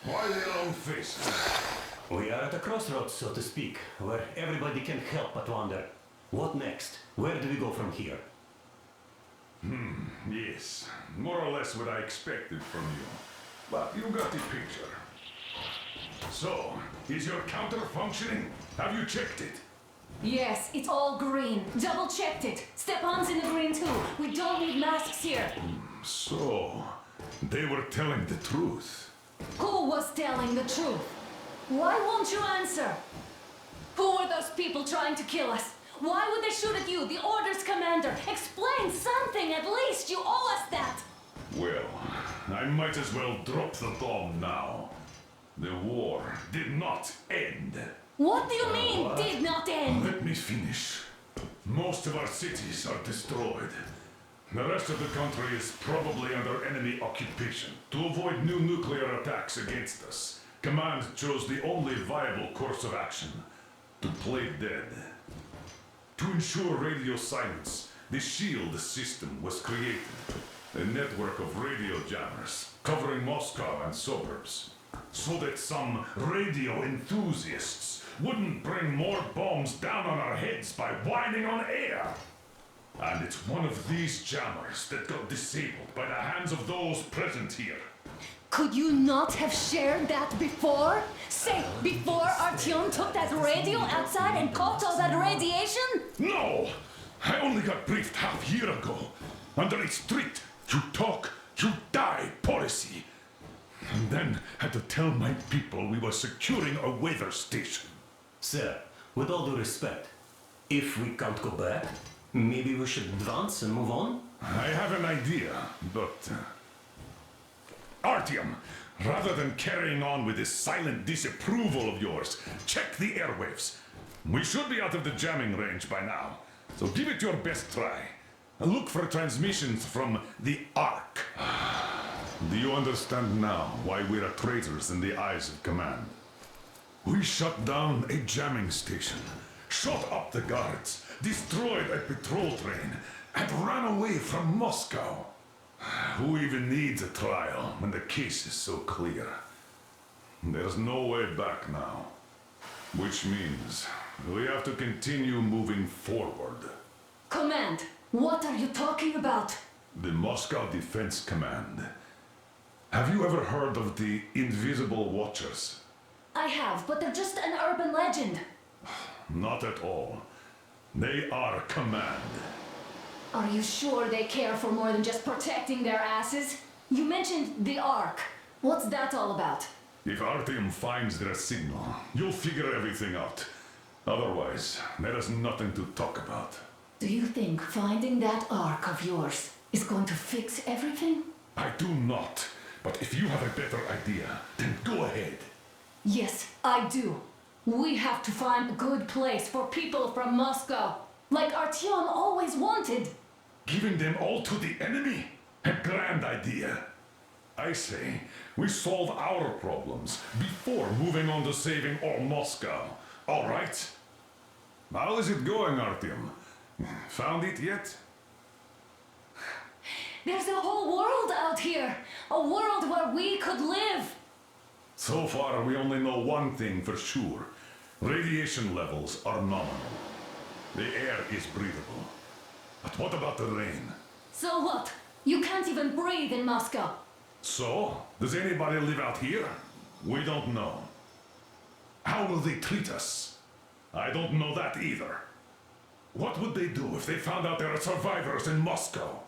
Why the long face? We are at a crossroads, so to speak, where everybody can help but wonder. What next? Where do we go from here? Yes, more or less what I expected from you. But you got the picture. So, is your counter functioning? Have you checked it? Yes, it's all green. Double checked it. Stepan's in the green too. We don't need masks here. So, they were telling the truth. Who was telling the truth? Why won't you answer? Who were those people trying to kill us? Why would they shoot at you, the Order's commander? Explain something at least. You owe us that. Well, I might as well drop the bomb now. The war did not end. What do you mean, did not end? Let me finish. Most of our cities are destroyed. The rest of the country is probably under enemy occupation. To avoid new nuclear attacks against us, Command chose the only viable course of action: to play dead. To ensure radio silence, the SHIELD system was created. A network of radio jammers covering Moscow and suburbs, so that some radio enthusiasts wouldn't bring more bombs down on our heads by whining on air. And it's one of these jammers that got disabled by the hands of those present here. Could you not have shared that before? Say, before Artyom took that radio outside and caught all that radiation? No! I only got briefed half year ago. Under a strict, you talk, you die policy. And then had to tell my people we were securing a weather station. Sir, with all due respect, if we can't go back, maybe we should advance and move on? I have an idea, but... Artyom, rather than carrying on with this silent disapproval of yours, check the airwaves. We should be out of the jamming range by now, so give it your best try. Look for transmissions from the Ark. Do you understand now why we're traitors in the eyes of Command? We shut down a jamming station, shot up the guards, destroyed a patrol train, and ran away from Moscow. Who even needs a trial when the case is so clear? There's no way back now. Which means we have to continue moving forward. Command, what are you talking about? The Moscow Defense Command. Have you ever heard of the Invisible Watchers? I have, but they're just an urban legend. Not at all. They are Command. Are you sure they care for more than just protecting their asses? You mentioned the Ark. What's that all about? If Artyom finds their signal, you'll figure everything out. Otherwise, there is nothing to talk about. Do you think finding that Ark of yours is going to fix everything? I do not. But if you have a better idea, then go ahead. Yes, I do. We have to find a good place for people from Moscow, like Artyom always wanted. Giving them all to the enemy? A grand idea. I say, we solve our problems before moving on to saving all Moscow. All right? How is it going, Artyom? Found it yet? There's a whole world out here. A world where we could live. So far, we only know one thing for sure. Radiation levels are nominal. The air is breathable. But what about the rain? So what? You can't even breathe in Moscow. So, does anybody live out here? We don't know. How will they treat us? I don't know that either. What would they do if they found out there are survivors in Moscow?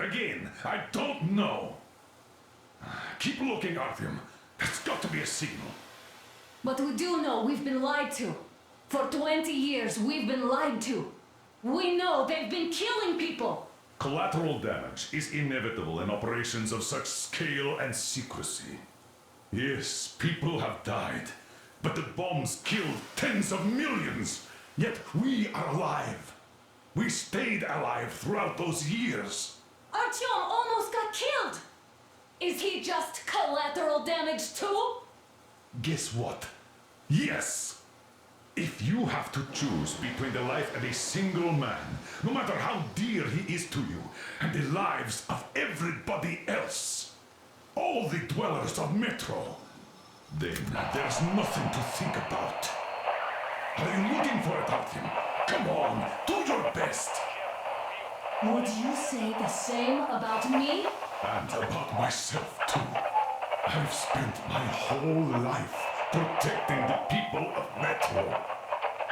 Again, I don't know. Keep looking, Artyom. There's got to be a signal. But we do know we've been lied to. For 20 years, we've been lied to. We know they've been killing people. Collateral damage is inevitable in operations of such scale and secrecy. Yes, people have died, but the bombs killed tens of millions. Yet we are alive. We stayed alive throughout those years. Artyom almost got killed. Is he just collateral damage too? Guess what? Yes! If you have to choose between the life of a single man, no matter how dear he is to you, and the lives of everybody else, all the dwellers of Metro, Then there's nothing to think about. Are you looking for about him? Come on, do your best. Would you say the same about me? And about myself, too. I've spent my whole life protecting the people of Metro.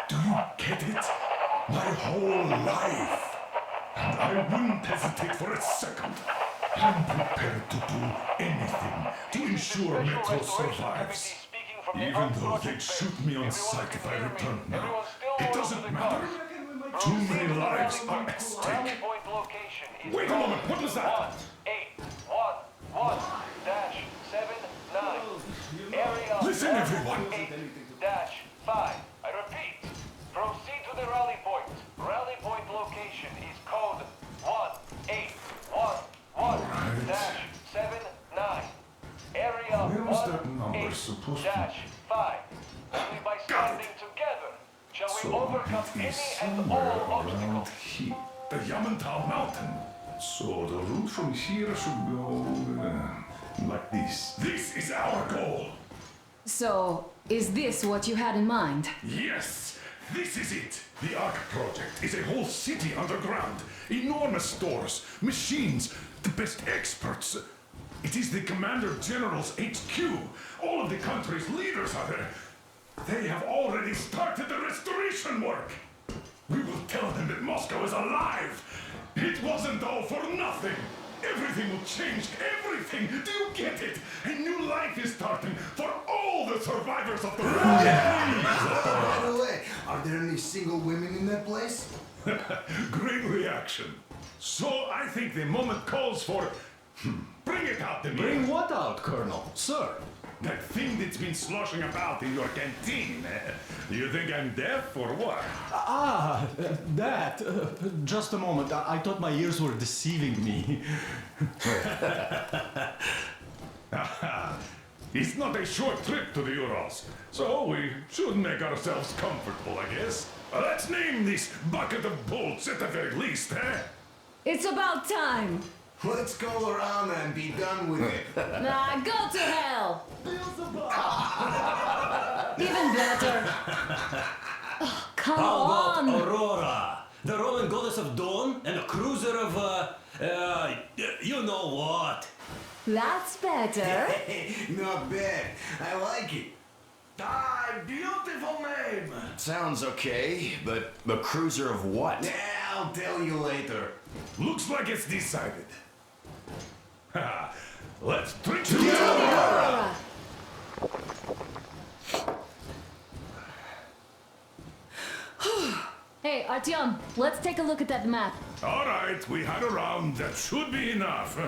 Do you get it? My whole life. And I wouldn't hesitate for a second. I'm prepared to do anything to ensure Metro survives. Even though they'd shoot me on sight if I returned now. It doesn't matter. Too many lives are at stake. Wait a moment, what was that? 811-79. Area Listen, everyone. 8-5. I repeat, proceed to the rally point. Rally point location is code 1811-79. Area Where was that number supposed to be? 18-5. Only by standing together shall we overcome it any is and somewhere all around obstacles. here. The Yamantau Mountain. So the route from here should go like this. This is our goal. So, is this what you had in mind? Yes, this is it. The Ark Project is a whole city underground. Enormous stores, machines, the best experts. It is the Commander General's HQ. All of the country's leaders are there. They have already started the restoration work. We will tell them that Moscow is alive. It wasn't all for nothing. Everything will change. Everything. Do you get it? A new life is starting for all the survivors of the war. By the way, are there any single women in that place? Great reaction. So I think the moment calls for... Bring it out, Demir. Bring what out, Colonel? Sir? That thing that's been sloshing about in your canteen. You think I'm deaf or what? That. Just a moment. I thought my ears were deceiving me. It's not a short trip to the Urals, so we should make ourselves comfortable, I guess. Let's name this bucket of bolts at the very least, eh? It's about time! Let's go around and be done with it. Nah, go to hell! Even better. Oh, come How about on! Aurora? The Roman goddess of dawn and a cruiser of, you know what? That's better. Not bad. I like it. Ah, beautiful name! Sounds okay, but the cruiser of what? Yeah, I'll tell you later. Looks like it's decided. Let's trick to Aurora. Hey, Artyom, let's take a look at that map. All right, we had a round. That should be enough.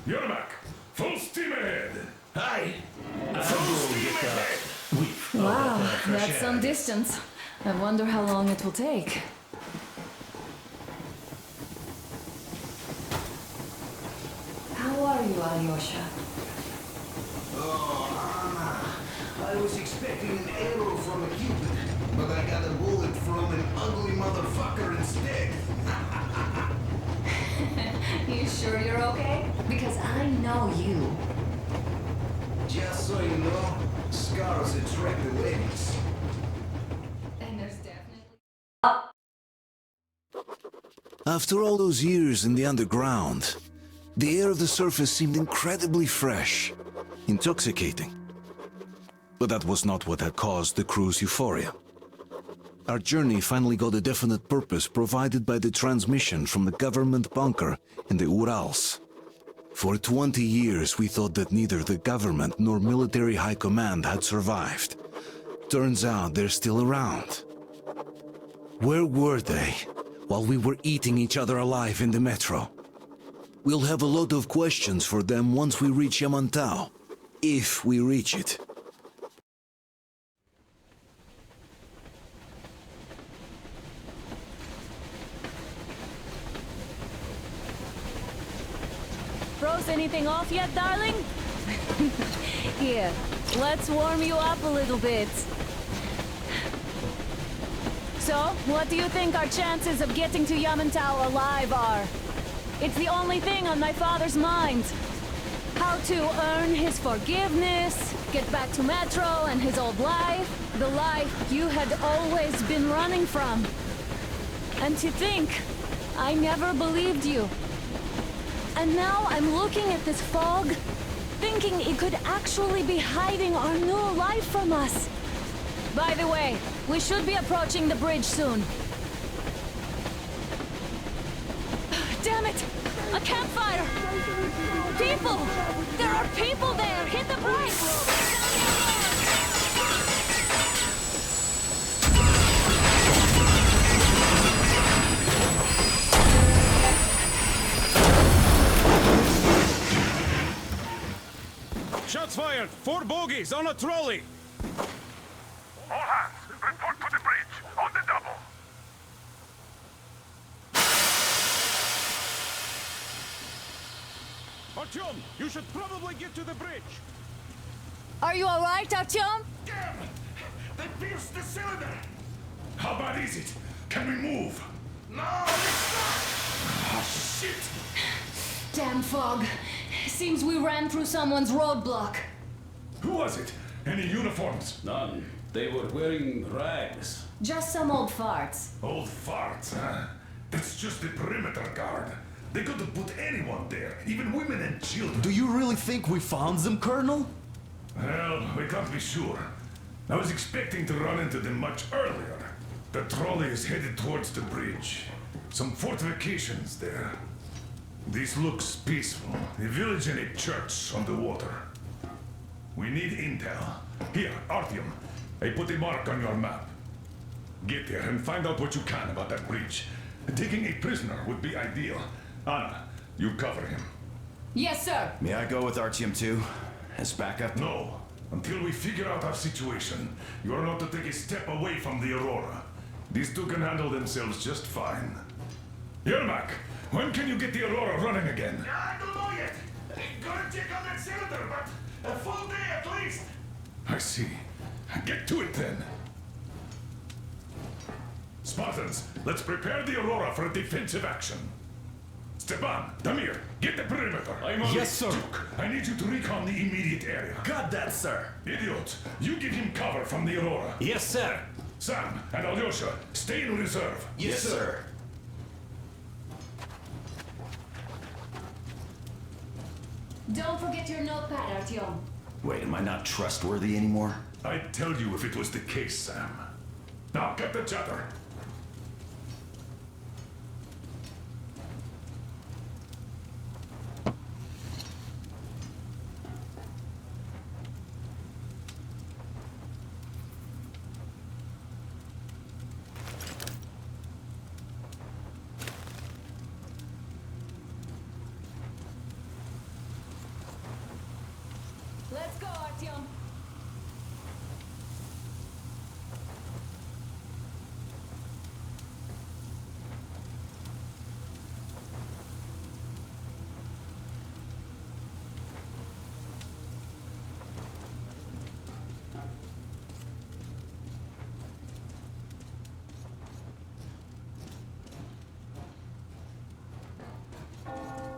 Yermak, full steam ahead. Hi! Full steam ahead. Wow, that's some distance. I wonder how long it will take. How are you, Alyosha? Oh, Anna. I was expecting an arrow from a Cupid, but I got a bullet from an ugly motherfucker instead. You sure you're okay? Because I know you. Just so you know, scars attract the ladies. And there's definitely... After all those years in the underground, the air of the surface seemed incredibly fresh, intoxicating. But that was not what had caused the crew's euphoria. Our journey finally got a definite purpose provided by the transmission from the government bunker in the Urals. For 20 years we thought that neither the government nor military high command had survived. Turns out they're still around. Where were they while we were eating each other alive in the metro? We'll have a lot of questions for them once we reach Yamantau, if we reach it. Froze anything off yet, darling? Here, let's warm you up a little bit. So, what do you think our chances of getting to Yamantau alive are? It's the only thing on my father's mind. How how to earn his forgiveness, get back to Metro and his old life, the life you had always been running from. And to think, I never believed you. And now I'm looking at this fog, thinking it could actually be hiding our new life from us. By the way, we should be approaching the bridge soon. Damn it! A campfire! People! There are people there! Hit the brakes! Shots fired! 4 bogies on a trolley! All hands, report to the bridge, on the double. Artyom, you should probably get to the bridge! Are you alright, Artyom? Damn! They pierced the cylinder! How bad is it? Can we move? No, it's not! Ah, shit! Damn fog. Seems we ran through someone's roadblock. Who was it? Any uniforms? None. They were wearing rags. Just some old farts. Old farts, huh? That's just the perimeter guard. They could have put anyone there, even women and children. Do you really think we found them, Colonel? Well, we can't be sure. I was expecting to run into them much earlier. The trolley is headed towards the bridge. Some fortifications there. This looks peaceful. A village and a church on the water. We need intel. Here, Artyom. I put a mark on your map. Get there and find out what you can about that bridge. Taking a prisoner would be ideal. Anna, you cover him. Yes, sir. May I go with Artyom too? As backup? No. Until we figure out our situation, you are not to take a step away from the Aurora. These two can handle themselves just fine. Yermak, when can you get the Aurora running again? I don't know yet. Gotta check on that cylinder, but a full day at least. I see. Get to it then. Spartans, let's prepare the Aurora for a defensive action. Stepan, Damir, get the perimeter. I'm on Yes, sir. Duke, I need you to recon the immediate area. Got that, sir. Idiot, you give him cover from the Aurora. Yes, sir. Sam and Alyosha, stay in reserve. Yes, sir. Don't forget your notepad, Artyom. Wait, am I not trustworthy anymore? I'd tell you if it was the case, Sam. Now, get the chatter. Let's go, Artyom.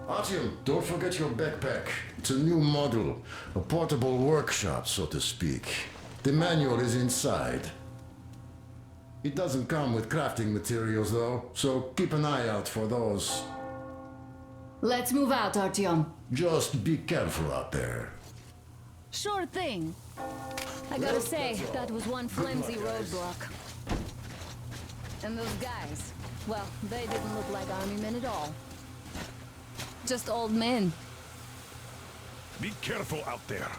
Artyom, don't forget your backpack. It's a new model, a portable workshop, so to speak. The manual is inside. It doesn't come with crafting materials, though, so keep an eye out for those. Let's move out, Artyom. Just be careful out there. Sure thing. I gotta say, that was one flimsy roadblock. And those guys, well, they didn't look like army men at all. Just old men. Be careful out there.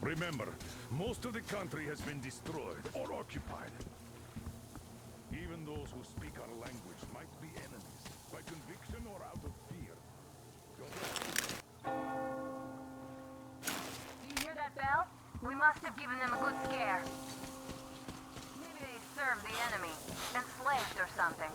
Remember, most of the country has been destroyed or occupied. Even those who speak our language might be enemies, by conviction or out of fear. You hear that bell? We must have given them a good scare. Maybe they served the enemy, enslaved or something.